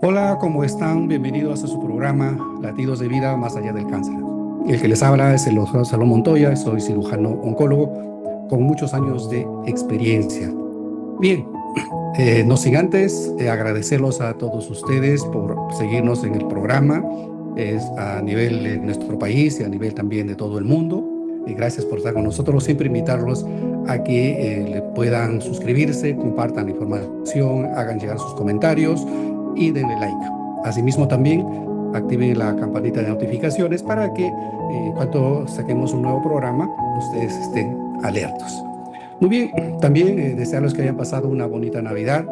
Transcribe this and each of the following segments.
Hola, ¿cómo están? Bienvenidos a su programa Latidos de Vida Más Allá del Cáncer. El que les habla es el doctor Salón Montoya, soy cirujano oncólogo con muchos años de experiencia. Bien, no sin antes agradecerlos a todos ustedes por seguirnos en el programa, es a nivel de nuestro país y a nivel también de todo el mundo. Y gracias por estar con nosotros. Siempre invitarlos a que le puedan suscribirse, compartan la información, hagan llegar sus comentarios y denle like. Asimismo también activen la campanita de notificaciones para que en cuanto saquemos un nuevo programa, ustedes estén alertos. Muy bien, también desearles que hayan pasado una bonita Navidad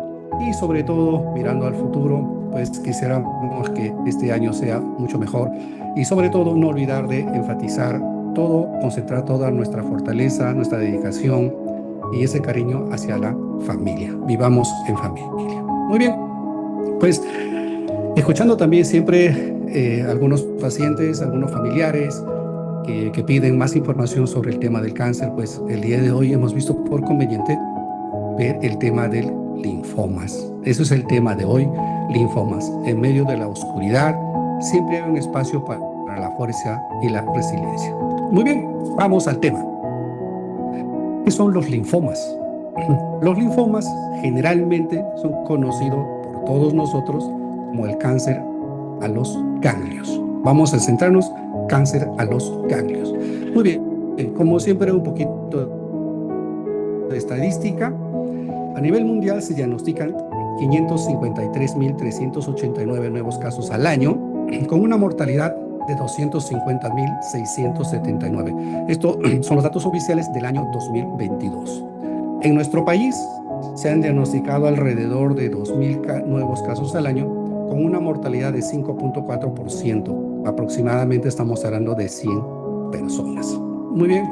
y sobre todo mirando al futuro, pues quisiéramos que este año sea mucho mejor y sobre todo no olvidar de enfatizar todo, concentrar toda nuestra fortaleza, nuestra dedicación y ese cariño hacia la familia. Vivamos en familia. Muy bien, pues escuchando también siempre algunos pacientes, algunos familiares que piden más información sobre el tema del cáncer, pues el día de hoy hemos visto por conveniente ver el tema del linfomas. Eso es el tema de hoy, linfomas. En medio de la oscuridad siempre hay un espacio para la fuerza y la resiliencia. Muy bien, vamos al tema. ¿Qué son los linfomas? Los linfomas generalmente son conocidos por todos nosotros como el cáncer a los ganglios. Vamos a centrarnos cáncer a los ganglios. Muy bien, como siempre un poquito de estadística. A nivel mundial se diagnostican 553.389 nuevos casos al año, con una mortalidad de 250.679. Estos son los datos oficiales del año 2022. En nuestro país se han diagnosticado alrededor de 2.000 nuevos casos al año, con una mortalidad de 5.4%. Aproximadamente estamos hablando de 100 personas. Muy bien,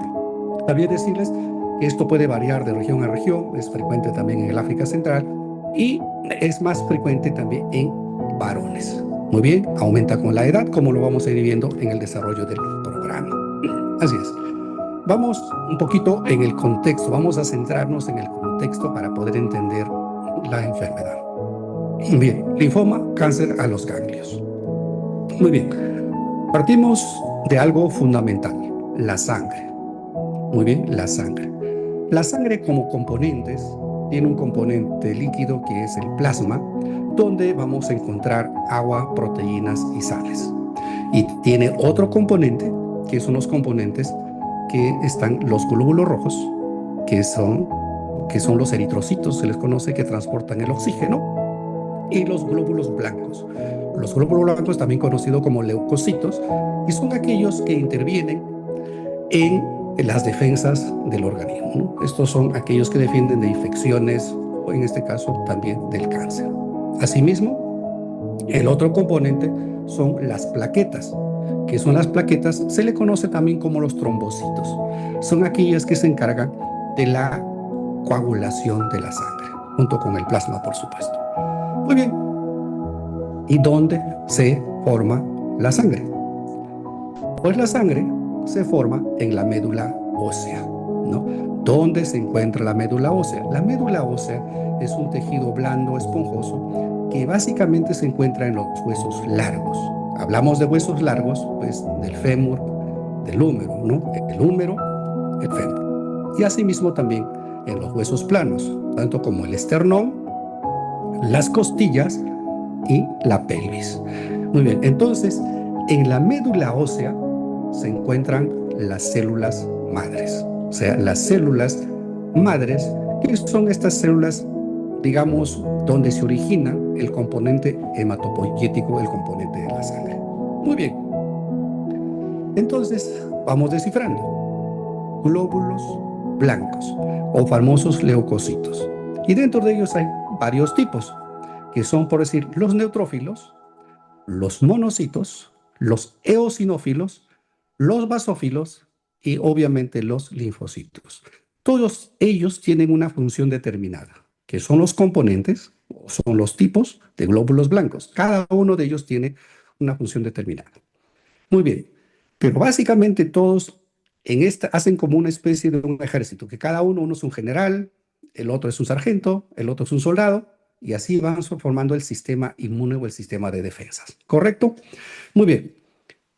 también decirles que esto puede variar de región a región, es frecuente también en el África Central y es más frecuente también en varones. Muy bien, aumenta con la edad, como lo vamos a ir viendo en el desarrollo del programa. Así es. Vamos un poquito en el contexto, vamos a centrarnos en el contexto para poder entender la enfermedad. Bien, linfoma, cáncer a los ganglios. Muy bien, partimos de algo fundamental, la sangre. Muy bien, la sangre. La sangre como componentes tiene un componente líquido que es el plasma, donde vamos a encontrar agua, proteínas y sales. Y tiene otro componente, que son los componentes que están los glóbulos rojos, que son los eritrocitos, se les conoce, que transportan el oxígeno, y los glóbulos blancos. Los glóbulos blancos, también conocidos como leucocitos, y son aquellos que intervienen en las defensas del organismo, ¿no? Estos son aquellos que defienden de infecciones o en este caso también del cáncer. Asimismo, el otro componente son las plaquetas, que son las plaquetas, se le conoce también como los trombocitos. Son aquellas que se encargan de la coagulación de la sangre, junto con el plasma, por supuesto. Muy bien, ¿y dónde se forma la sangre? Pues la sangre se forma en la médula ósea, ¿no? ¿Dónde se encuentra la médula ósea? La médula ósea es un tejido blando, esponjoso, que básicamente se encuentra en los huesos largos. Hablamos de huesos largos, pues del fémur, del húmero, ¿no? El húmero, el fémur. Y asimismo también en los huesos planos, tanto como el esternón, las costillas y la pelvis. Muy bien, entonces en la médula ósea se encuentran las células madres, o sea, las células madres, que son estas células, digamos, donde se origina el componente hematopoyético, el componente de la sangre. Muy bien, entonces vamos descifrando. Glóbulos blancos o famosos leucocitos. Y dentro de ellos hay varios tipos, que son, por decir, los neutrófilos, los monocitos, los eosinófilos, los basófilos y obviamente los linfocitos. Todos ellos tienen una función determinada, que son los componentes o son los tipos de glóbulos blancos. Cada uno de ellos tiene una función determinada. Muy bien, pero básicamente todos en esta hacen como una especie de un ejército, que cada uno es un general, el otro es un sargento, el otro es un soldado y así van formando el sistema inmune o el sistema de defensas. ¿Correcto? Muy bien.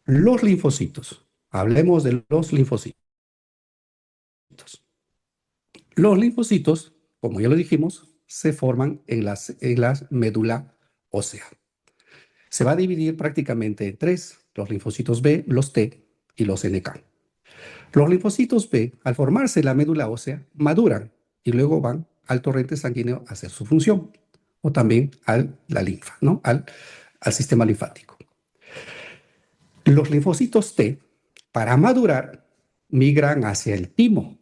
Los linfocitos. Hablemos de los linfocitos. Los linfocitos, como ya lo dijimos, se forman en la médula ósea. Se va a dividir prácticamente en tres: los linfocitos B, los T y los NK. Los linfocitos B, al formarse en la médula ósea, maduran y luego van al torrente sanguíneo a hacer su función, o también a la linfa, ¿no? Al sistema linfático. Los linfocitos T, para madurar, migran hacia el timo.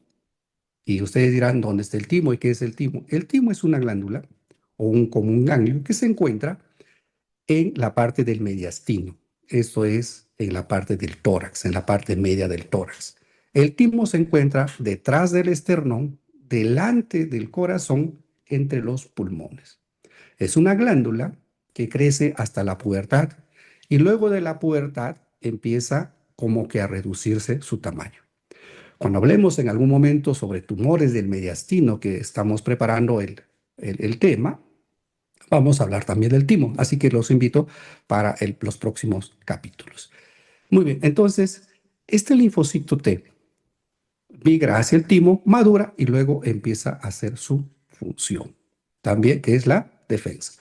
Y ustedes dirán, ¿dónde está el timo y qué es el timo? El timo es una glándula o un común ganglio que se encuentra en la parte del mediastino. Esto es en la parte del tórax, en la parte media del tórax. El timo se encuentra detrás del esternón, delante del corazón, entre los pulmones. Es una glándula que crece hasta la pubertad y luego de la pubertad empieza como que a reducirse su tamaño. Cuando hablemos en algún momento sobre tumores del mediastino, que estamos preparando el tema, vamos a hablar también del timo, así que los invito para los próximos capítulos. Muy bien, entonces, este linfocito T migra hacia el timo, madura y luego empieza a hacer su función, también que es la defensa.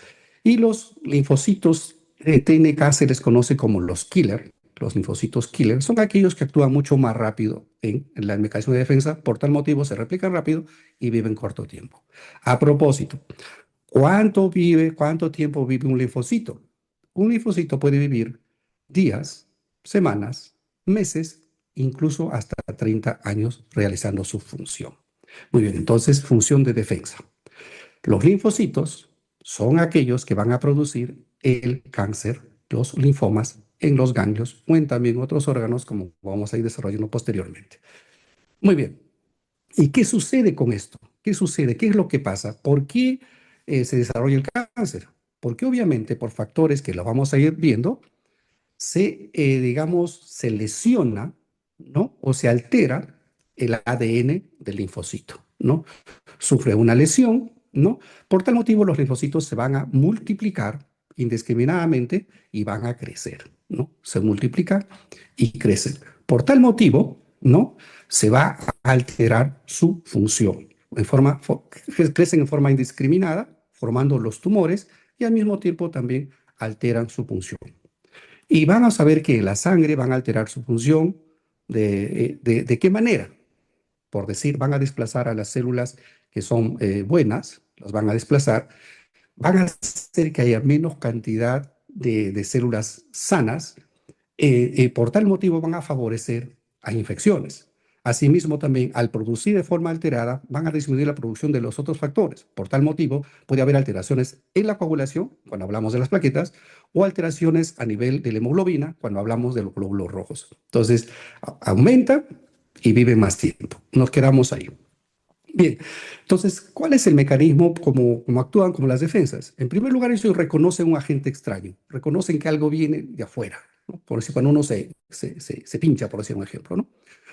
Y los linfocitos TNK se les conoce como los killer. Los linfocitos killer son aquellos que actúan mucho más rápido en el mecanismo de defensa, por tal motivo se replican rápido y viven corto tiempo. A propósito, cuánto tiempo vive un linfocito? Un linfocito puede vivir días, semanas, meses, incluso hasta 30 años realizando su función. Muy bien, entonces, función de defensa. Los linfocitos son aquellos que van a producir el cáncer, los linfomas, en los ganglios o en también otros órganos, como vamos a ir desarrollando posteriormente. Muy bien. ¿Y qué sucede con esto? ¿Qué sucede? ¿Qué es lo que pasa? ¿Por qué se desarrolla el cáncer? Porque obviamente por factores que lo vamos a ir viendo, digamos, se lesiona, ¿no? O se altera el ADN del linfocito, ¿no? Sufre una lesión, ¿no? Por tal motivo los linfocitos se van a multiplicar indiscriminadamente y van a crecer, ¿no? Se multiplican y crecen. Por tal motivo, ¿no? Se va a alterar su función. Crecen en forma indiscriminada, formando los tumores y al mismo tiempo también alteran su función. Y van a saber que la sangre van a alterar su función de qué manera. Por decir, van a desplazar a las células que son buenas, las van a desplazar, van a hacer que haya menos cantidad de células sanas, por tal motivo van a favorecer a infecciones. Asimismo, también al producir de forma alterada, van a disminuir la producción de los otros factores. Por tal motivo, puede haber alteraciones en la coagulación, cuando hablamos de las plaquetas, o alteraciones a nivel de la hemoglobina, cuando hablamos de los glóbulos rojos. Entonces, aumenta y vive más tiempo. Nos quedamos ahí. Bien, entonces, ¿cuál es el mecanismo como actúan como las defensas? En primer lugar, ellos reconocen un agente extraño, reconocen que algo viene de afuera, ¿no? Por decir, cuando uno se pincha, por decir un ejemplo, ¿no?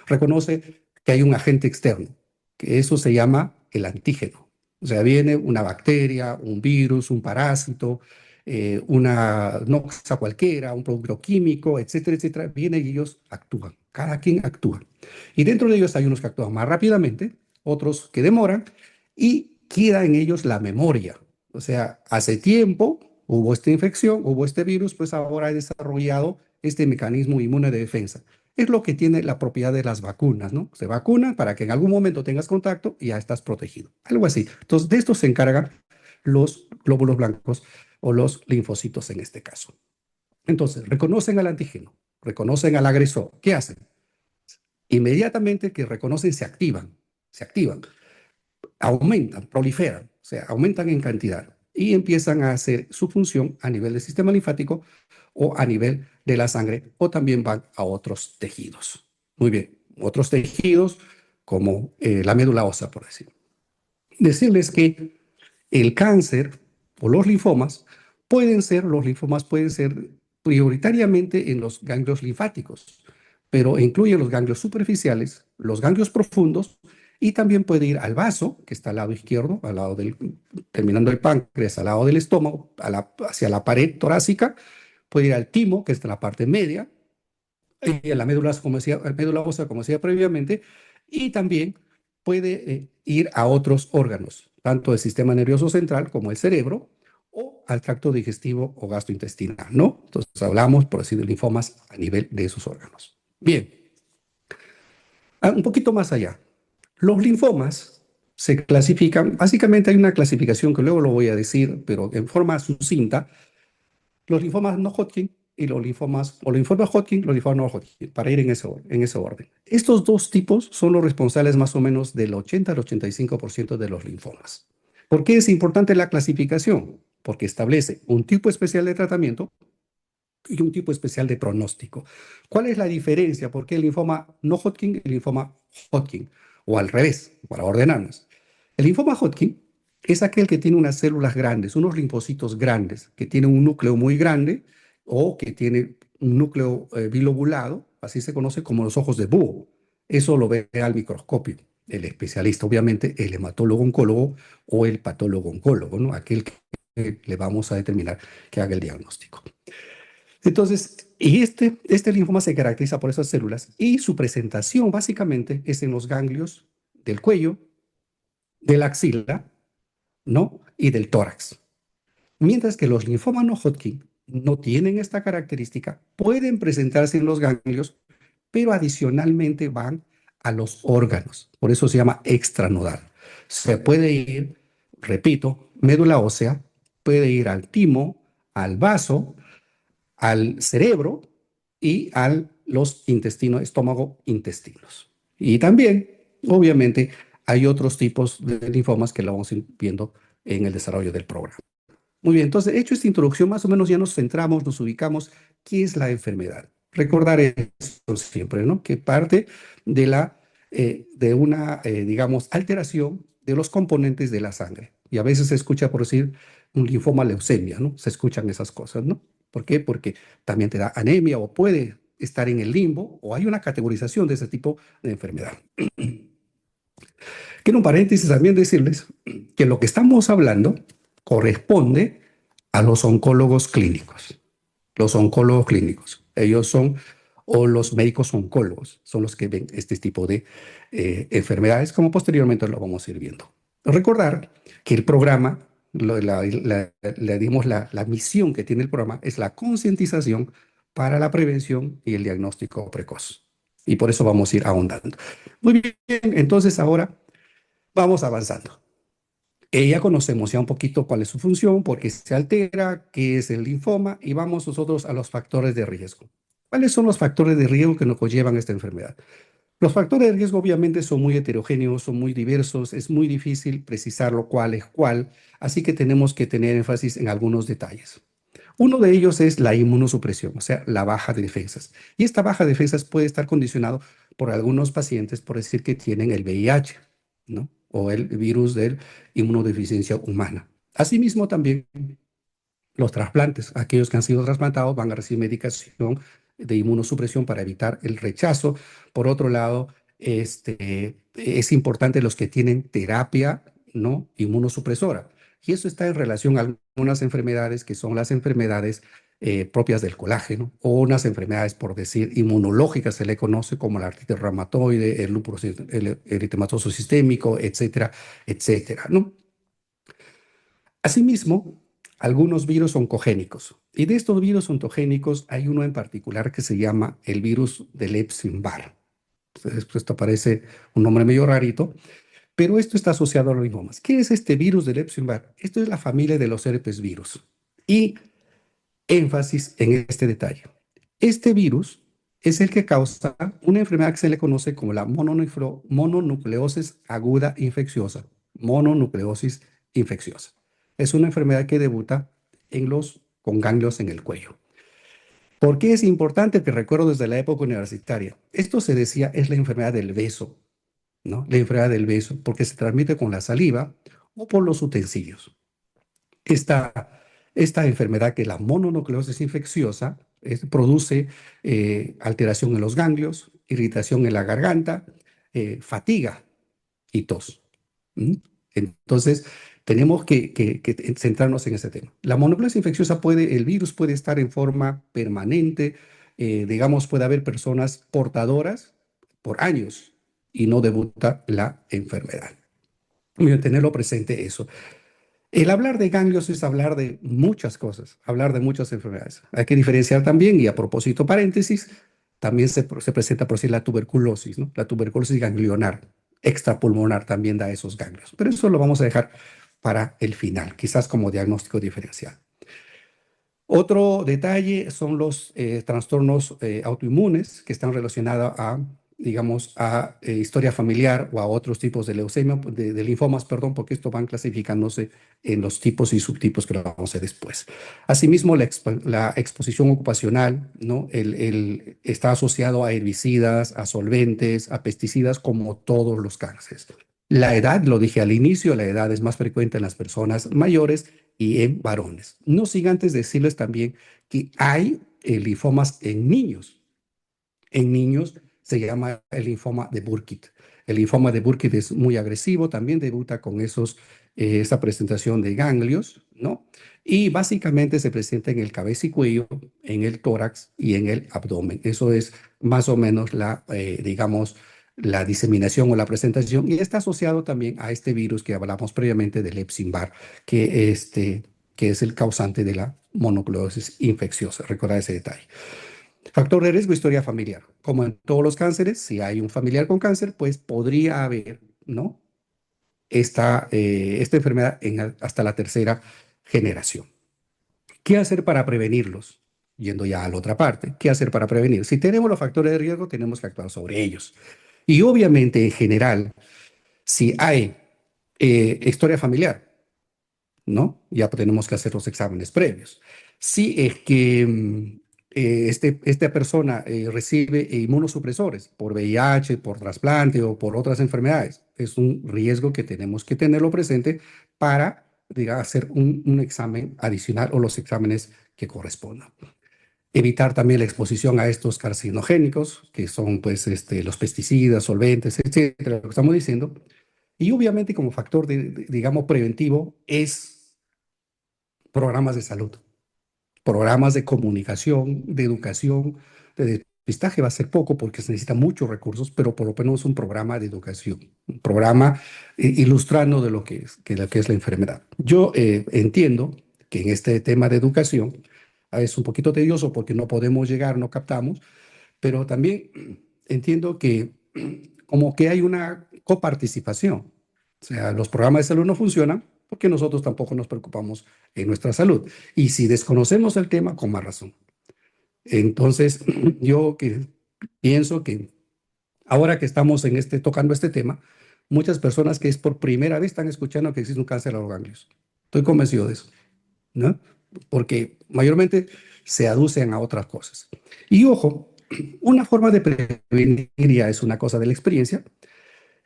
Reconoce que hay un agente externo, que eso se llama el antígeno. O sea, viene una bacteria, un virus, un parásito, una noxa cualquiera, un producto químico, etcétera, etcétera. Viene y ellos actúan, cada quien actúa. Y dentro de ellos hay unos que actúan más rápidamente, otros que demoran, y queda en ellos la memoria. O sea, hace tiempo hubo esta infección, hubo este virus, pues ahora he desarrollado este mecanismo inmune de defensa. Es lo que tiene la propiedad de las vacunas, ¿no? Se vacunan para que en algún momento tengas contacto y ya estás protegido. Algo así. Entonces, de esto se encargan los glóbulos blancos o los linfocitos en este caso. Entonces, reconocen al antígeno, reconocen al agresor. ¿Qué hacen? Inmediatamente que reconocen, se activan, aumentan, proliferan, o sea, aumentan en cantidad y empiezan a hacer su función a nivel del sistema linfático o a nivel de la sangre, o también van a otros tejidos. Muy bien, otros tejidos como la médula ósea, por decir. Decirles que el cáncer o los linfomas pueden ser prioritariamente en los ganglios linfáticos, pero incluyen los ganglios superficiales, los ganglios profundos Y también puede ir al vaso, que está al lado izquierdo, al lado del, terminando el páncreas, al lado del estómago, hacia la pared torácica. Puede ir al timo, que está en la parte media, y a la médula, como decía, médula ósea, como decía previamente. Y también puede ir a otros órganos, tanto del sistema nervioso central como el cerebro, o al tracto digestivo o gastrointestinal, ¿no? Entonces hablamos, por decir, de linfomas a nivel de esos órganos. Bien, un poquito más allá. Los linfomas se clasifican, básicamente hay una clasificación que luego lo voy a decir, pero en forma sucinta, los linfomas no Hodgkin y los linfomas, o linfomas Hodgkin, los linfomas no Hodgkin, para ir en ese orden. Estos dos tipos son los responsables más o menos del 80 al 85% de los linfomas. ¿Por qué es importante la clasificación? Porque establece un tipo especial de tratamiento y un tipo especial de pronóstico. ¿Cuál es la diferencia? ¿Por qué el linfoma no Hodgkin y el linfoma Hodgkin? O al revés, para ordenarnos. El linfoma Hodgkin es aquel que tiene unas células grandes, unos linfocitos grandes, que tienen un núcleo muy grande o que tiene un núcleo bilobulado, así se conoce como los ojos de búho. Eso lo ve al microscopio el especialista, obviamente el hematólogo oncólogo o el patólogo oncólogo, ¿no? Aquel que le vamos a determinar que haga el diagnóstico. Entonces, y este linfoma se caracteriza por esas células y su presentación básicamente es en los ganglios del cuello, de la axila, ¿no? Y del tórax. Mientras que los linfomas no Hodgkin no tienen esta característica, pueden presentarse en los ganglios, pero adicionalmente van a los órganos. Por eso se llama extranodal. Se puede ir, repito, médula ósea, puede ir al timo, al vaso, al cerebro y a los intestinos, estómago, intestinos. Y también, obviamente, hay otros tipos de linfomas que lo vamos a ir viendo en el desarrollo del programa. Muy bien, entonces, hecho esta introducción, más o menos ya nos centramos, nos ubicamos, ¿qué es la enfermedad? Recordar esto siempre, ¿no? Que parte de de una, digamos, alteración de los componentes de la sangre. Y a veces se escucha por decir un linfoma leucemia, ¿no? Se escuchan esas cosas, ¿no? ¿Por qué? Porque también te da anemia o puede estar en el limbo o hay una categorización de ese tipo de enfermedad. Quiero un paréntesis también decirles que lo que estamos hablando corresponde a los oncólogos clínicos. Los oncólogos clínicos, ellos son, o los médicos oncólogos, son los que ven este tipo de enfermedades, como posteriormente lo vamos a ir viendo. Recordar que el programa, digamos, la misión que tiene el programa es la concientización para la prevención y el diagnóstico precoz. Y por eso vamos a ir ahondando. Muy bien, entonces ahora vamos avanzando. Ya conocemos ya un poquito cuál es su función, por qué se altera, qué es el linfoma y vamos nosotros a los factores de riesgo. ¿Cuáles son los factores de riesgo que nos conllevan a esta enfermedad? Los factores de riesgo obviamente son muy heterogéneos, son muy diversos, es muy difícil precisarlo cuál es cuál, así que tenemos que tener énfasis en algunos detalles. Uno de ellos es la inmunosupresión, o sea, la baja de defensas. Y esta baja de defensas puede estar condicionado por algunos pacientes, por decir que tienen el VIH, ¿no? O el virus de inmunodeficiencia humana. Asimismo, también los trasplantes, aquellos que han sido trasplantados van a recibir medicación de inmunosupresión para evitar el rechazo. Por otro lado, es importante los que tienen terapia, ¿no? Inmunosupresora. Y eso está en relación a algunas enfermedades que son las enfermedades propias del colágeno o unas enfermedades, por decir, inmunológicas, se le conoce como la artritis reumatoide, el lupus eritematoso sistémico, etcétera, etcétera, ¿no? Asimismo, algunos virus oncogénicos. Y de estos virus oncogénicos hay uno en particular que se llama el virus del Epstein-Barr. Esto parece un nombre medio rarito, pero esto está asociado a los linfomas. ¿Qué es este virus del Epstein-Barr? Esto es la familia de los herpes virus. Y énfasis en este detalle. Este virus es el que causa una enfermedad que se le conoce como la mononucleosis aguda infecciosa. Mononucleosis infecciosa. Es una enfermedad que debuta con ganglios en el cuello. ¿Por qué es importante? Que recuerdo desde la época universitaria. Esto se decía es la enfermedad del beso, ¿no? La enfermedad del beso, porque se transmite con la saliva o por los utensilios. Esta enfermedad, que es la mononucleosis infecciosa, produce alteración en los ganglios, irritación en la garganta, fatiga, y tos. ¿Mm? Entonces, tenemos que centrarnos en ese tema. La mononucleosis infecciosa el virus puede estar en forma permanente, digamos, puede haber personas portadoras por años y no debuta la enfermedad. Y tenerlo presente eso. El hablar de ganglios es hablar de muchas cosas, hablar de muchas enfermedades. Hay que diferenciar también, y a propósito, paréntesis, también se presenta por sí la tuberculosis, ¿no? La tuberculosis ganglionar, extrapulmonar también da esos ganglios. Pero eso lo vamos a dejar para el final, quizás como diagnóstico diferencial. Otro detalle son los trastornos autoinmunes que están relacionados a, digamos, a historia familiar o a otros tipos de leucemia, de linfomas, perdón, porque esto van clasificándose en los tipos y subtipos que lo vamos a ver después. Asimismo, la exposición ocupacional, ¿no? Está asociado a herbicidas, a solventes, a pesticidas, como todos los cánceres. La edad, lo dije al inicio, la edad es más frecuente en las personas mayores y en varones. No sin antes decirles también que hay linfomas en niños. En niños se llama el linfoma de Burkitt. El linfoma de Burkitt es muy agresivo, también debuta con esa presentación de ganglios, ¿no? Y básicamente se presenta en el cabeza y cuello, en el tórax y en el abdomen. Eso es más o menos digamos, la diseminación o la presentación, y está asociado también a este virus que hablamos previamente del Epstein-Barr, que es el causante de la mononucleosis infecciosa. Recordad ese detalle. Factor de riesgo, historia familiar. Como en todos los cánceres, si hay un familiar con cáncer, pues podría haber, ¿no? Esta enfermedad hasta la tercera generación. ¿Qué hacer para prevenirlos? Yendo ya a la otra parte, ¿qué hacer para prevenir? Si tenemos los factores de riesgo, tenemos que actuar sobre ellos. Y obviamente, en general, si hay historia familiar, ¿no? Ya tenemos que hacer los exámenes previos. Si es que esta persona recibe inmunosupresores por VIH, por trasplante o por otras enfermedades, es un riesgo que tenemos que tenerlo presente para, digamos, hacer un examen adicional o los exámenes que correspondan. Evitar también la exposición a estos carcinogénicos, que son pues, los pesticidas, solventes, etcétera, lo que estamos diciendo. Y obviamente como factor, digamos, preventivo es programas de salud, programas de comunicación, de educación, de despistaje va a ser poco porque se necesitan muchos recursos, pero por lo menos un programa de educación, un programa ilustrando de lo que es la enfermedad. Yo entiendo que en este tema de educación es un poquito tedioso porque no podemos llegar, no captamos, pero también entiendo que como que hay una coparticipación. O sea, los programas de salud no funcionan porque nosotros tampoco nos preocupamos en nuestra salud. Y si desconocemos el tema, con más razón. Entonces, yo pienso que ahora que estamos tocando este tema, muchas personas que es por primera vez están escuchando que existe un cáncer a los ganglios. Estoy convencido de eso, ¿no? Porque mayormente se aducen a otras cosas. Y ojo, una forma de prevenir ya es una cosa de la experiencia,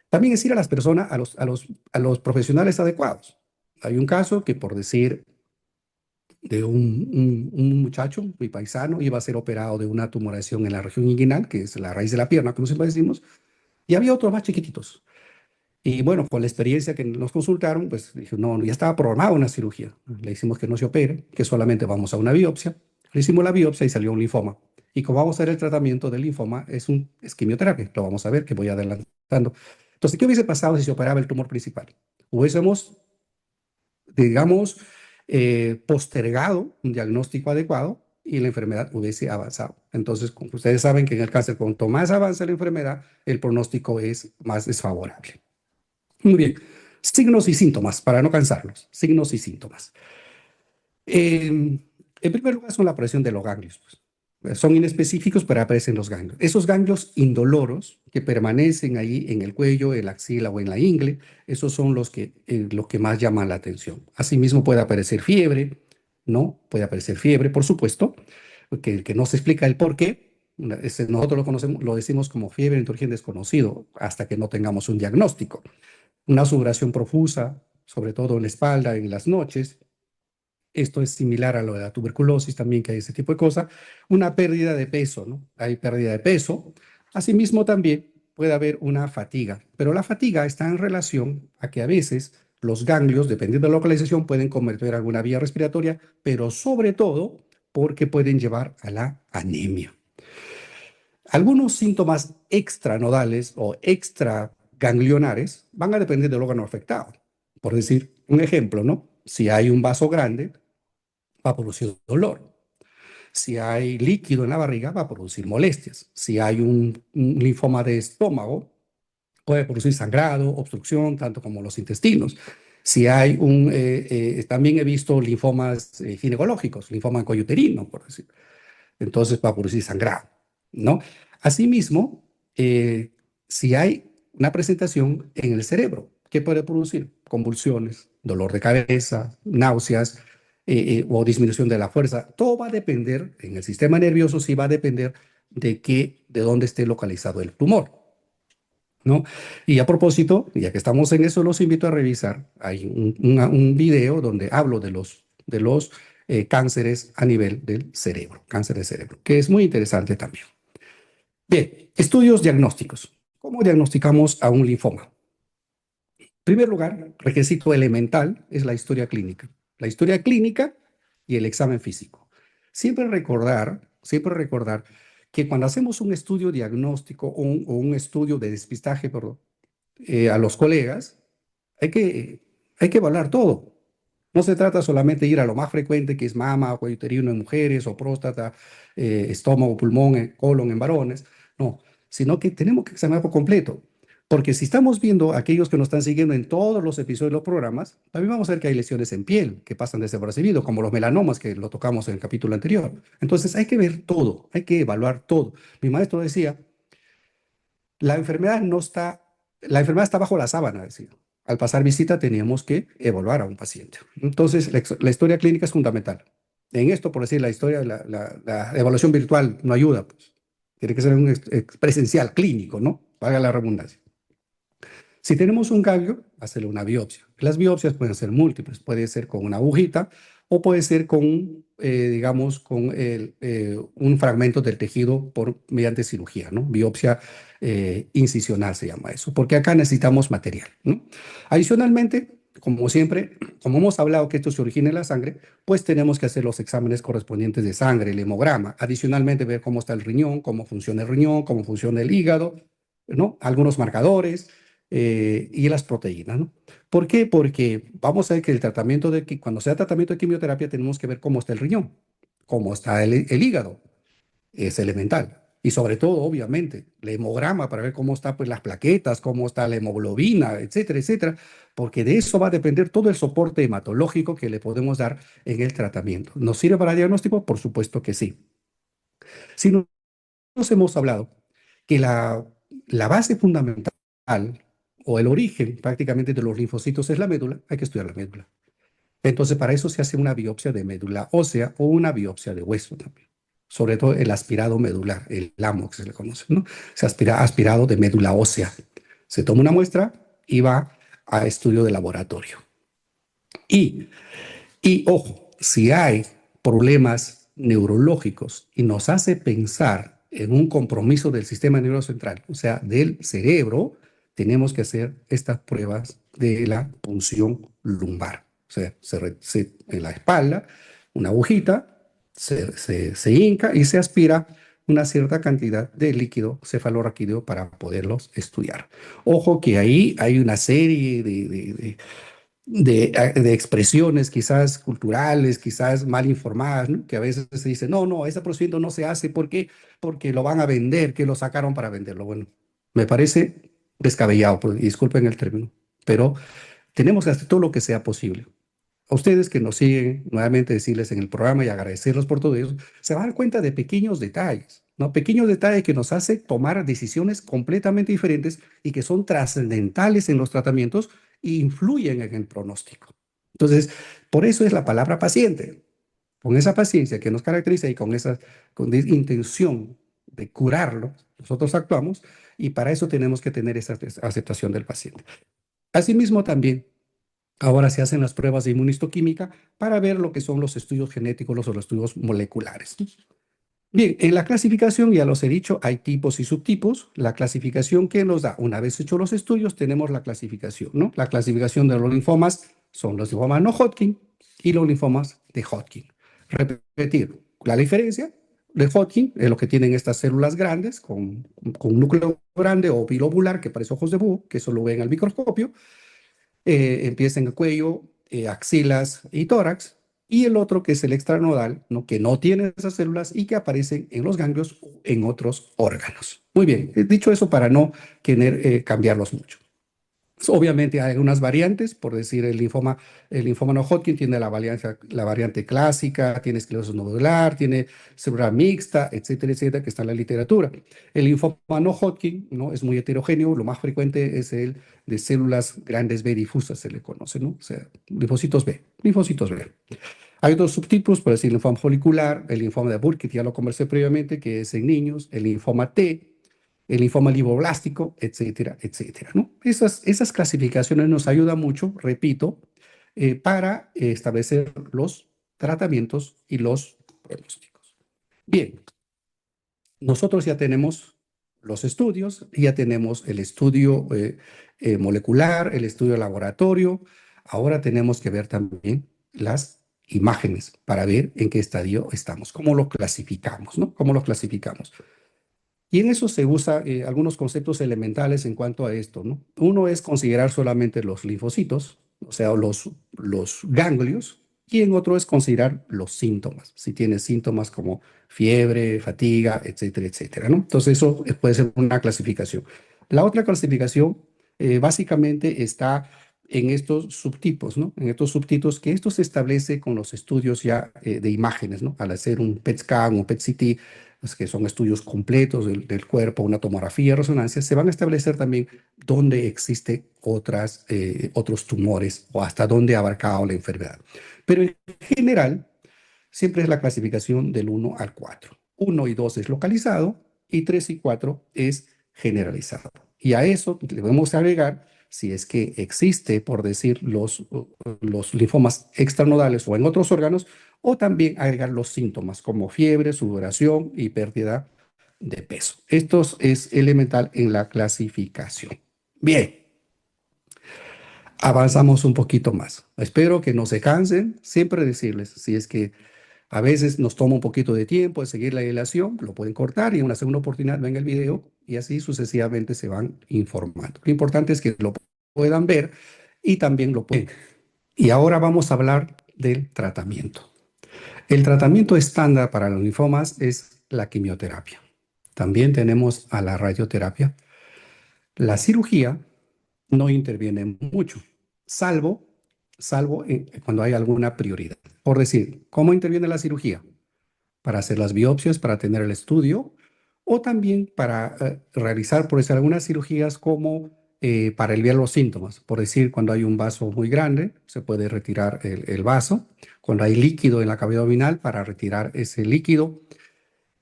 también es ir a las personas, a los profesionales adecuados. Hay un caso que, por decir, de un muchacho, mi paisano, iba a ser operado de una tumoración en la región inguinal, que es la raíz de la pierna, como siempre decimos, y había otros más chiquititos. Y bueno, con la experiencia que nos consultaron, pues dije, no, ya estaba programada una cirugía. Le hicimos que no se opere, que solamente vamos a una biopsia. Le hicimos la biopsia y salió un linfoma. Y como vamos a ver el tratamiento del linfoma, es quimioterapia. Lo vamos a ver, que voy adelantando. Entonces, ¿qué hubiese pasado si se operaba el tumor principal? Hubiésemos, digamos, postergado un diagnóstico adecuado y la enfermedad hubiese avanzado. Entonces, como ustedes saben que en el cáncer, cuanto más avanza la enfermedad, el pronóstico es más desfavorable. Muy bien. Signos y síntomas, para no cansarlos. Signos y síntomas. En primer lugar, son la aparición de los ganglios, pues. Son inespecíficos, pero aparecen los ganglios. Esos ganglios indoloros que permanecen ahí en el cuello, en la axila o en la ingle, esos son los que más llaman la atención. Asimismo, puede aparecer fiebre, ¿no? Puede aparecer fiebre, por supuesto, que no se explica el por qué. Nosotros lo conocemos, lo decimos como fiebre en origen desconocido, hasta que no tengamos un diagnóstico. Una sudoración profusa, sobre todo en la espalda, en las noches. Esto es similar a lo de la tuberculosis también, que hay ese tipo de cosas. Una pérdida de peso, ¿no? Hay pérdida de peso. Asimismo también puede haber una fatiga, pero la fatiga está en relación a que a veces los ganglios, dependiendo de la localización, pueden convertir alguna vía respiratoria, pero sobre todo porque pueden llevar a la anemia. Algunos síntomas extranodales o extraganglionares van a depender del órgano afectado. Por decir un ejemplo, ¿no? Si hay un vaso grande, va a producir dolor. Si hay líquido en la barriga, va a producir molestias. Si hay un linfoma de estómago, puede producir sangrado, obstrucción, tanto como los intestinos. Si hay también he visto linfomas ginecológicos, linfoma coyuterino, por decir. Entonces va a producir sangrado, ¿no? Asimismo, si hay una presentación en el cerebro, ¿qué puede producir? Convulsiones, dolor de cabeza, náuseas o disminución de la fuerza. Todo va a depender, en el sistema nervioso sí va a depender de dónde esté localizado el tumor, ¿no? Y a propósito, ya que estamos en eso, los invito a revisar. Hay un video donde hablo de los cánceres a nivel del cerebro, cáncer de cerebro, que es muy interesante también. Bien, estudios diagnósticos. ¿Cómo diagnosticamos a un linfoma? En primer lugar, requisito elemental es la historia clínica. La historia clínica y el examen físico. Siempre recordar que cuando hacemos un estudio diagnóstico o un estudio de despistaje, perdón, a los colegas, hay que, hay que evaluar todo. No se trata solamente de ir a lo más frecuente, que es mama, cuello uterino en mujeres, o próstata, estómago, pulmón, colon en varones. No, sino que tenemos que examinar por completo. Porque si estamos viendo a aquellos que nos están siguiendo en todos los episodios de los programas, también vamos a ver que hay lesiones en piel que pasan desapercibidos, como los melanomas que lo tocamos en el capítulo anterior. Entonces hay que ver todo, hay que evaluar todo. Mi maestro decía, la enfermedad no está, la enfermedad está bajo la sábana, decía. Al pasar visita teníamos que evaluar a un paciente. Entonces, la historia clínica es fundamental. En esto, por decir, la historia, la evaluación virtual no ayuda, pues. Tiene que ser un presencial clínico, ¿no? Paga la redundancia. Si tenemos un ganglio, hacerle una biopsia. Las biopsias pueden ser múltiples, puede ser con una agujita o puede ser con, digamos, un fragmento del tejido mediante cirugía, ¿no? Biopsia incisional se llama eso, porque acá necesitamos material, ¿no? Adicionalmente, como siempre, como hemos hablado que esto se origina en la sangre, pues tenemos que hacer los exámenes correspondientes de sangre, el hemograma. Adicionalmente, ver cómo está el riñón, cómo funciona el riñón, cómo funciona el hígado, ¿no? Algunos marcadores y las proteínas, ¿no? ¿Por qué? Porque vamos a ver que cuando sea tratamiento de quimioterapia tenemos que ver cómo está el riñón, cómo está el hígado, es elemental. Y sobre todo, obviamente, el hemograma para ver cómo están pues, las plaquetas, cómo está la hemoglobina, etcétera, etcétera, porque de eso va a depender todo el soporte hematológico que le podemos dar en el tratamiento. ¿Nos sirve para diagnóstico? Por supuesto que sí. Si nos hemos hablado que la base fundamental o el origen prácticamente de los linfocitos es la médula, hay que estudiar la médula. Entonces, para eso se hace una biopsia de médula ósea o una biopsia de hueso también. Sobre todo el aspirado medular, el LAMO que se le conoce, ¿no? Se aspira aspirado de médula ósea. Se toma una muestra y va a estudio de laboratorio. Y, y ojo, si hay problemas neurológicos y nos hace pensar en un compromiso del sistema nervioso central, o sea, del cerebro, tenemos que hacer estas pruebas de la punción lumbar. O sea, en la espalda, una agujita, se hinca y se aspira una cierta cantidad de líquido cefalorraquídeo para poderlos estudiar. Ojo que ahí hay una serie de expresiones quizás culturales, quizás mal informadas, ¿no? Que a veces se dice, no, no, ese procedimiento no se hace porque lo van a vender, que lo sacaron para venderlo. Bueno, me parece descabellado, pues, disculpen el término, pero tenemos que hacer todo lo que sea posible. A ustedes que nos siguen, nuevamente decirles en el programa y agradecerlos por todo eso, se van a dar cuenta de pequeños detalles, ¿no? Pequeños detalles que nos hacen tomar decisiones completamente diferentes y que son trascendentales en los tratamientos e influyen en el pronóstico. Entonces, por eso es la palabra paciente. Con esa paciencia que nos caracteriza y con intención de curarlo, nosotros actuamos y para eso tenemos que tener esa aceptación del paciente. Asimismo, también ahora se hacen las pruebas de inmunistoquímica para ver lo que son los estudios genéticos o los estudios moleculares. Bien, en la clasificación, ya los he dicho, hay tipos y subtipos. La clasificación que nos da, una vez hechos los estudios, tenemos la clasificación, ¿no? La clasificación de los linfomas son los linfomas no Hodgkin y los linfomas de Hodgkin. Repetir, la diferencia de Hodgkin es lo que tienen estas células grandes con un núcleo grande o bilobular que parece ojos de búho, que eso lo ven al microscopio, empieza en el cuello, axilas y tórax, y el otro que es el extranodal, ¿no? Que no tiene esas células y que aparecen en los ganglios o en otros órganos. Muy bien, dicho eso para no querer cambiarlos mucho. Obviamente hay algunas variantes, por decir el linfoma no Hodgkin tiene la variante clásica, tiene esclerosis nodular, tiene cerebral mixta, etcétera, etcétera, que está en la literatura. El linfoma no Hodgkin, ¿no? Es muy heterogéneo, lo más frecuente es el de células grandes B difusas, se le conoce, ¿no? O sea, linfocitos B, linfocitos B. Hay otros subtipos, por decir, el linfoma folicular, el linfoma de Burkitt, ya lo conversé previamente, que es en niños, el linfoma T, el linfoma linfoblástico, etcétera, etcétera, ¿no? Esas clasificaciones nos ayudan mucho, repito, para establecer los tratamientos y los pronósticos. Bien, nosotros ya tenemos los estudios, ya tenemos el estudio molecular, el estudio laboratorio. Ahora tenemos que ver también las imágenes para ver en qué estadio estamos, cómo lo clasificamos, ¿no? ¿Cómo lo clasificamos? Y en eso se usa algunos conceptos elementales en cuanto a esto, ¿no? Uno es considerar solamente los linfocitos, o sea, los ganglios, y en otro es considerar los síntomas, si tienes síntomas como fiebre, fatiga, etcétera, etcétera, ¿no? Entonces eso puede ser una clasificación. La otra clasificación básicamente está en estos subtipos, ¿no? En estos subtipos que esto se establece con los estudios ya de imágenes, ¿no? Al hacer un PET scan, un PET CT, que son estudios completos del cuerpo, una tomografía de resonancia, se van a establecer también dónde existen otros tumores o hasta dónde ha abarcado la enfermedad. Pero en general, siempre es la clasificación del 1 al 4. 1 y 2 es localizado y 3 y 4 es generalizado. Y a eso le podemos agregar, si es que existe, por decir, los linfomas extranodales o en otros órganos, o también agregar los síntomas como fiebre, sudoración y pérdida de peso. Esto es elemental en la clasificación. Bien, avanzamos un poquito más. Espero que no se cansen. Siempre decirles, si es que a veces nos toma un poquito de tiempo de seguir la ilación, lo pueden cortar y en una segunda oportunidad ven el video y así sucesivamente se van informando. Lo importante es que lo puedan ver y también lo pueden. Y ahora vamos a hablar del tratamiento. El tratamiento estándar para los linfomas es la quimioterapia. También tenemos a la radioterapia. La cirugía no interviene mucho, salvo, salvo cuando hay alguna prioridad. Por decir, ¿cómo interviene la cirugía? Para hacer las biopsias, para tener el estudio, o también para realizar, por decir, algunas cirugías como para aliviar los síntomas. Por decir, cuando hay un vaso muy grande, se puede retirar el vaso. Cuando hay líquido en la cavidad abdominal, para retirar ese líquido.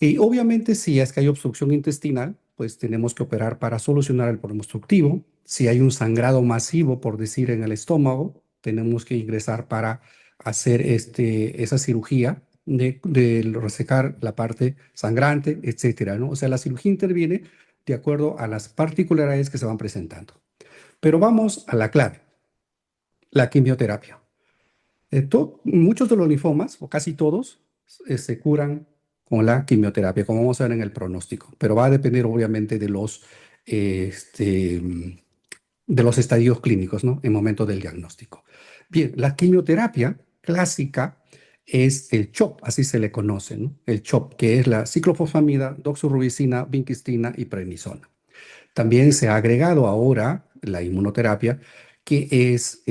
Y obviamente, si es que hay obstrucción intestinal, pues tenemos que operar para solucionar el problema obstructivo. Si hay un sangrado masivo, por decir, en el estómago, tenemos que ingresar para hacer esa cirugía de resecar la parte sangrante, etcétera, ¿no? O sea, la cirugía interviene de acuerdo a las particularidades que se van presentando. Pero vamos a la clave, la quimioterapia. Muchos de los linfomas, o casi todos, se curan con la quimioterapia, como vamos a ver en el pronóstico, pero va a depender obviamente eh, este, mm, de los estadios clínicos, ¿no? En momento del diagnóstico. Bien, la quimioterapia clásica es el CHOP, así se le conoce, ¿no? El CHOP, que es la ciclofosfamida, doxorubicina, vincristina y prednisona. También se ha agregado ahora la inmunoterapia, que es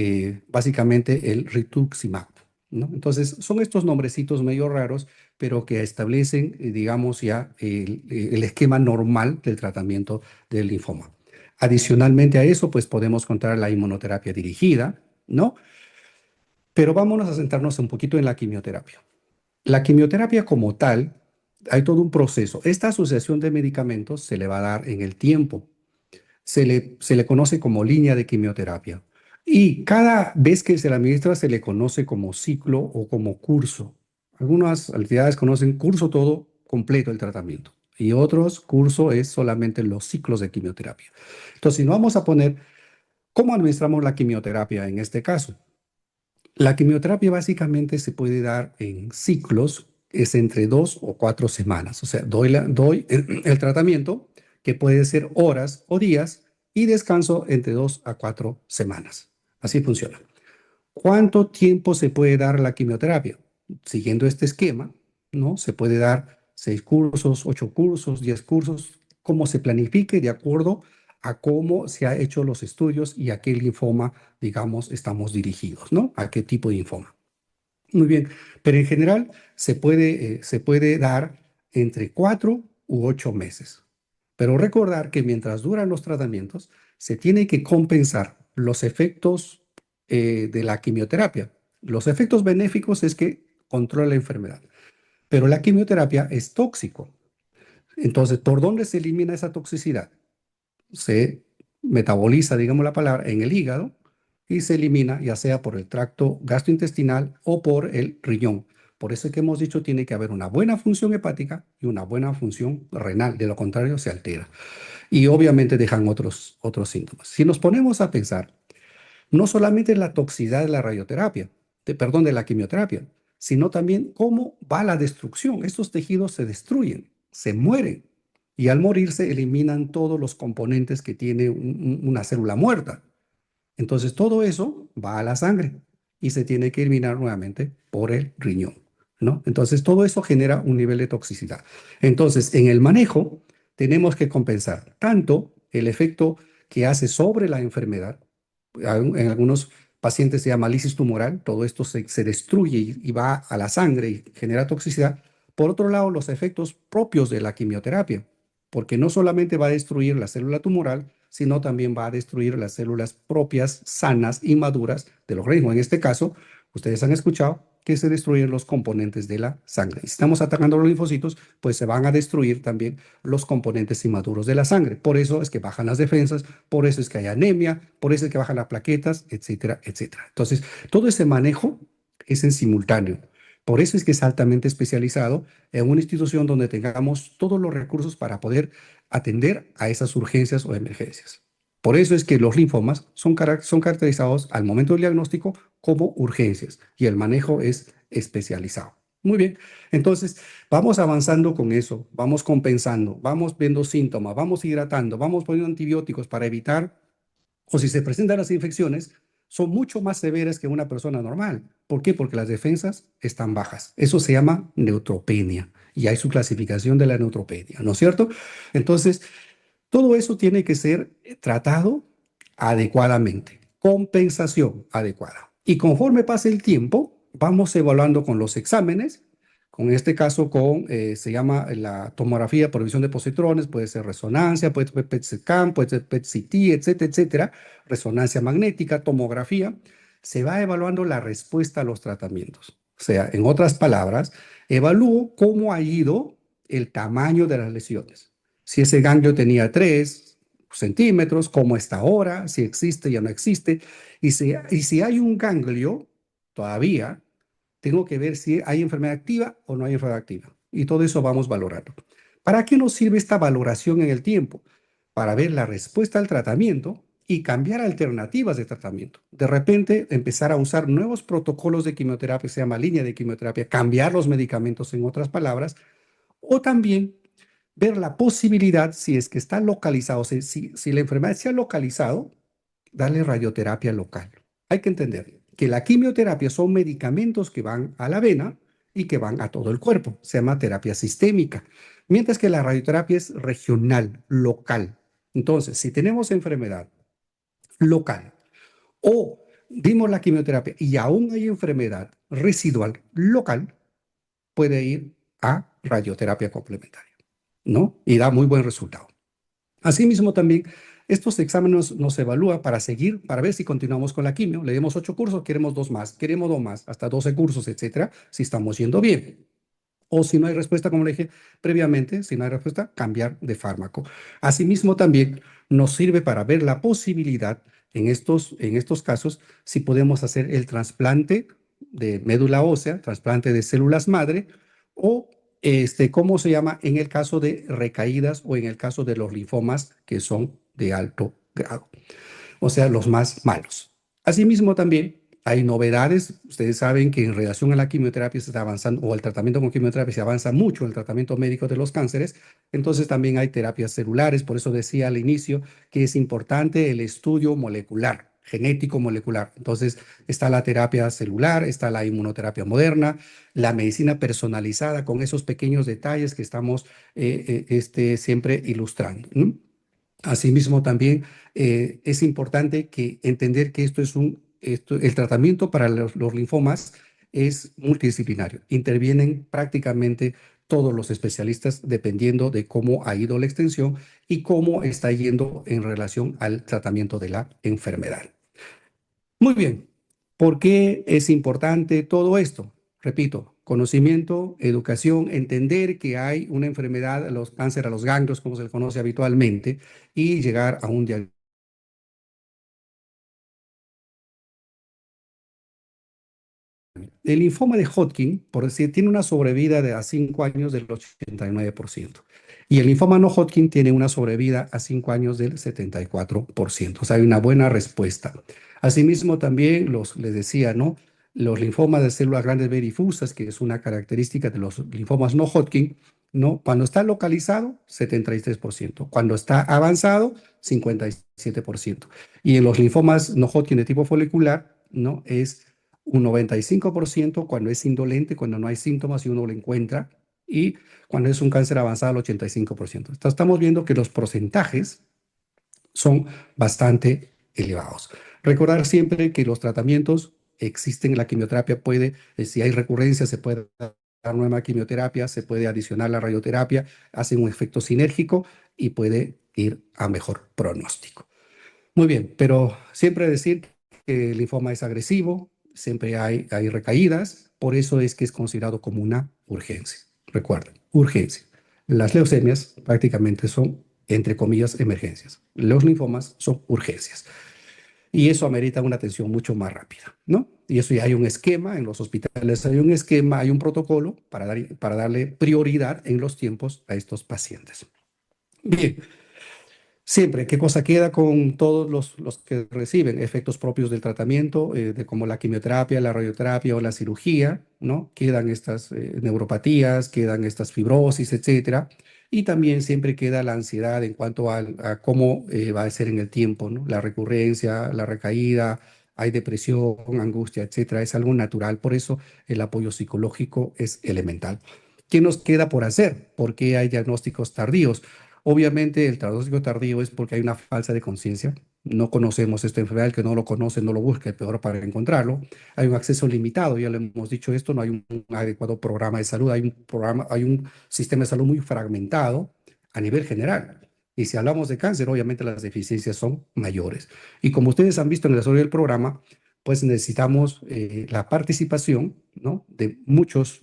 básicamente el rituximab, ¿no? Entonces, son estos nombrecitos medio raros, pero que establecen, digamos, ya el esquema normal del tratamiento del linfoma. Adicionalmente a eso, pues podemos contar la inmunoterapia dirigida, ¿no? Pero vámonos a centrarnos un poquito en la quimioterapia. La quimioterapia como tal, hay todo un proceso. Esta asociación de medicamentos se le va a dar en el tiempo. Se le conoce como línea de quimioterapia. Y cada vez que se la administra se le conoce como ciclo o como curso. Algunas entidades conocen curso todo completo el tratamiento. Y otros cursos es solamente los ciclos de quimioterapia. Entonces, si nos vamos a poner, ¿cómo administramos la quimioterapia en este caso? La quimioterapia básicamente se puede dar en ciclos, es entre 2 o 4 semanas. O sea, doy el tratamiento, que puede ser horas o días, y descanso entre 2 a 4 semanas. Así funciona. ¿Cuánto tiempo se puede dar la quimioterapia? Siguiendo este esquema, ¿no? Se puede dar 6 cursos, 8 cursos, 10 cursos, como se planifique de acuerdo a cómo se ha hecho los estudios y a qué linfoma, digamos, estamos dirigidos, ¿no? A qué tipo de linfoma. Muy bien, pero en general se puede dar entre 4 u 8 meses. Pero recordar que mientras duran los tratamientos, se tiene que compensar los efectos de la quimioterapia. Los efectos benéficos es que controla la enfermedad, pero la quimioterapia es tóxico. Entonces, ¿por dónde se elimina esa toxicidad? Se metaboliza, digamos la palabra, en el hígado y se elimina ya sea por el tracto gastrointestinal o por el riñón. Por eso es que hemos dicho tiene que haber una buena función hepática y una buena función renal. De lo contrario, se altera. Y obviamente dejan otros síntomas. Si nos ponemos a pensar, no solamente la toxicidad de la radioterapia, perdón, de la quimioterapia, sino también cómo va la destrucción. Estos tejidos se destruyen, se mueren, y al morir se eliminan todos los componentes que tiene una célula muerta. Entonces todo eso va a la sangre y se tiene que eliminar nuevamente por el riñón, ¿no? Entonces todo eso genera un nivel de toxicidad. Entonces en el manejo tenemos que compensar tanto el efecto que hace sobre la enfermedad. En algunos pacientes se llama lisis tumoral, todo esto se destruye y va a la sangre y genera toxicidad. Por otro lado, los efectos propios de la quimioterapia, porque no solamente va a destruir la célula tumoral, sino también va a destruir las células propias, sanas y maduras del organismo. En este caso, ustedes han escuchado que se destruyen los componentes de la sangre. Si estamos atacando los linfocitos, pues se van a destruir también los componentes inmaduros de la sangre. Por eso es que bajan las defensas, por eso es que hay anemia, por eso es que bajan las plaquetas, etcétera, etcétera. Entonces, todo ese manejo es en simultáneo. Por eso es que es altamente especializado en una institución donde tengamos todos los recursos para poder atender a esas urgencias o emergencias. Por eso es que los linfomas son caracterizados al momento del diagnóstico como urgencias y el manejo es especializado. Muy bien, entonces vamos avanzando con eso, vamos compensando, vamos viendo síntomas, vamos hidratando, vamos poniendo antibióticos para evitar, o si se presentan las infecciones, son mucho más severas que una persona normal. ¿Por qué? Porque las defensas están bajas. Eso se llama neutropenia y hay su clasificación de la neutropenia, ¿no es cierto? Entonces, todo eso tiene que ser tratado adecuadamente, compensación adecuada. Y conforme pase el tiempo, vamos evaluando con los exámenes, con este caso se llama la tomografía por emisión de positrones, puede ser resonancia, puede ser PET-CT, puede ser PET-CT, etcétera, etcétera, resonancia magnética, tomografía, se va evaluando la respuesta a los tratamientos. O sea, en otras palabras, evalúo cómo ha ido el tamaño de las lesiones. Si ese ganglio tenía 3 centímetros, cómo está ahora, si existe o ya no existe. Y si hay un ganglio todavía, tengo que ver si hay enfermedad activa o no hay enfermedad activa. Y todo eso vamos valorando. ¿Para qué nos sirve esta valoración en el tiempo? Para ver la respuesta al tratamiento y cambiar alternativas de tratamiento. De repente, empezar a usar nuevos protocolos de quimioterapia, se llama línea de quimioterapia, cambiar los medicamentos, en otras palabras, o también ver la posibilidad, si es que está localizado, si la enfermedad se ha localizado, darle radioterapia local. Hay que entender que la quimioterapia son medicamentos que van a la vena y que van a todo el cuerpo. Se llama terapia sistémica. Mientras que la radioterapia es regional, local. Entonces, si tenemos enfermedad local o dimos la quimioterapia y aún hay enfermedad residual local, puede ir a radioterapia complementaria, ¿no? Y da muy buen resultado. Asimismo, también estos exámenes nos evalúan para seguir, para ver si continuamos con la quimio. Le demos 8 cursos, queremos 2 más, queremos 2 más, hasta 12 cursos, etcétera, si estamos yendo bien. O si no hay respuesta, como le dije previamente, si no hay respuesta, cambiar de fármaco. Asimismo, también nos sirve para ver la posibilidad en estos casos, si podemos hacer el trasplante de médula ósea, trasplante de células madre, o ¿cómo se llama? En el caso de recaídas o en el caso de los linfomas que son de alto grado, o sea, los más malos. Asimismo, también hay novedades. Ustedes saben que en relación a la quimioterapia se está avanzando, o el tratamiento con quimioterapia se avanza mucho en el tratamiento médico de los cánceres. Entonces, también hay terapias celulares. Por eso decía al inicio que es importante el estudio molecular, genético molecular. Entonces, está la terapia celular, está la inmunoterapia moderna, la medicina personalizada con esos pequeños detalles que estamos siempre ilustrando, ¿no? Asimismo, también es importante que entender que el tratamiento para los linfomas es multidisciplinario. Intervienen prácticamente todos los especialistas dependiendo de cómo ha ido la extensión y cómo está yendo en relación al tratamiento de la enfermedad. Muy bien. ¿Por qué es importante todo esto? Repito, conocimiento, educación, entender que hay una enfermedad, los cáncer a los ganglios, como se le conoce habitualmente, y llegar a un diagnóstico. El linfoma de Hodgkin, por decir, tiene una sobrevida de a 5 años del 89%. Y el linfoma no Hodgkin tiene una sobrevida a 5 años del 74%. O sea, hay una buena respuesta. Asimismo, también les decía, ¿no? Los linfomas de células grandes B difusas, que es una característica de los linfomas no Hodgkin, ¿no? Cuando está localizado, 73%. Cuando está avanzado, 57%. Y en los linfomas no Hodgkin de tipo folicular, ¿no? Es un 95% cuando es indolente, cuando no hay síntomas y uno lo encuentra, y cuando es un cáncer avanzado, el 85%. Entonces, estamos viendo que los porcentajes son bastante elevados. Recordar siempre que los tratamientos existen, la quimioterapia puede, si hay recurrencia, se puede dar nueva quimioterapia, se puede adicionar la radioterapia, hace un efecto sinérgico y puede ir a mejor pronóstico. Muy bien, pero siempre decir que el linfoma es agresivo, siempre hay recaídas, por eso es que es considerado como una urgencia. Recuerden, urgencia. Las leucemias prácticamente son, entre comillas, emergencias. Los linfomas son urgencias. Y eso amerita una atención mucho más rápida, ¿no? Y eso ya hay un esquema, en los hospitales hay un esquema, hay un protocolo para darle prioridad en los tiempos a estos pacientes. Bien, siempre, ¿qué cosa queda con todos los que reciben efectos propios del tratamiento, de como la quimioterapia, la radioterapia o la cirugía, ¿no? Quedan estas neuropatías, quedan estas fibrosis, etcétera. Y también siempre queda la ansiedad en cuanto a cómo va a ser en el tiempo, ¿no? La recurrencia, la recaída, hay depresión, angustia, etcétera. Es algo natural, por eso el apoyo psicológico es elemental. ¿Qué nos queda por hacer? ¿Por qué hay diagnósticos tardíos? Obviamente el diagnóstico tardío es porque hay una falsa de conciencia. No conocemos esta enfermedad, el que no lo conoce no lo busca, es peor para encontrarlo. Hay un acceso limitado, ya lo hemos dicho esto, no hay un adecuado programa de salud, hay un sistema de salud muy fragmentado a nivel general. Y si hablamos de cáncer, obviamente las deficiencias son mayores. Y como ustedes han visto en el desarrollo del programa, pues necesitamos la participación, ¿no? de muchos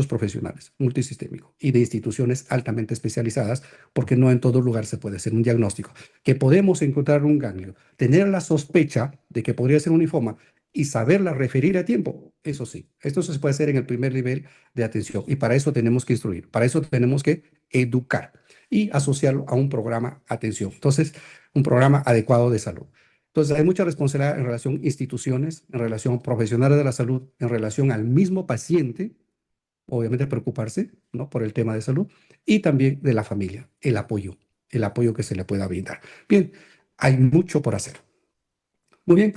profesionales multisistémicos y de instituciones altamente especializadas, porque no en todo lugar se puede hacer un diagnóstico. Que podemos encontrar un ganglio, tener la sospecha de que podría ser un linfoma y saberla referir a tiempo, eso sí, esto se puede hacer en el primer nivel de atención y para eso tenemos que instruir, para eso tenemos que educar y asociarlo a un programa atención. Entonces, un programa adecuado de salud. Entonces, hay mucha responsabilidad en relación a instituciones, en relación a profesionales de la salud, en relación al mismo paciente, obviamente preocuparse, ¿no? Por el tema de salud, y también de la familia, el apoyo que se le pueda brindar. Bien, hay mucho por hacer. Muy bien,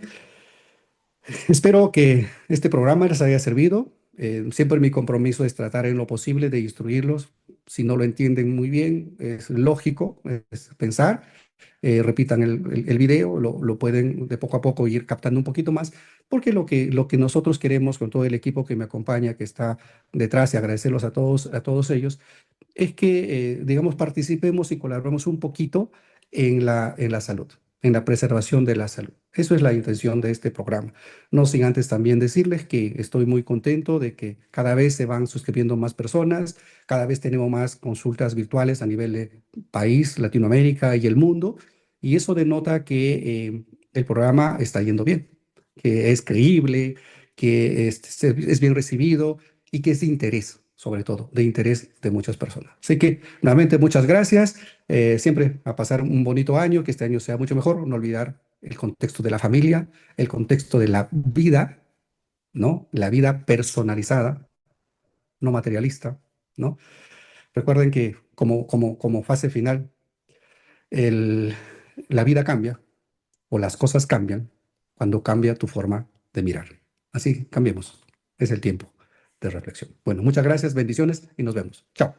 espero que este programa les haya servido. Siempre mi compromiso es tratar en lo posible de instruirlos. Si no lo entienden muy bien, es lógico, es pensar repitan el video, lo pueden de poco a poco ir captando un poquito más, porque lo que nosotros queremos con todo el equipo que me acompaña, que está detrás, y agradecerlos a todos ellos, es que, digamos, participemos y colaboremos un poquito en la salud, en la preservación de la salud. Eso es la intención de este programa. No sin antes también decirles que estoy muy contento de que cada vez se van suscribiendo más personas, cada vez tenemos más consultas virtuales a nivel de país, Latinoamérica y el mundo, y eso denota que el programa está yendo bien, que es creíble, que es bien recibido y que es de interés sobre todo, de interés de muchas personas. Así que, nuevamente, muchas gracias. Siempre a pasar un bonito año, que este año sea mucho mejor. No olvidar el contexto de la familia, el contexto de la vida, ¿no? La vida personalizada, no materialista, ¿no? Recuerden que como fase final, el- la vida cambia o las cosas cambian cuando cambia tu forma de mirar. Así, cambiemos. Es el tiempo de reflexión. Bueno, muchas gracias, bendiciones y nos vemos. Chao.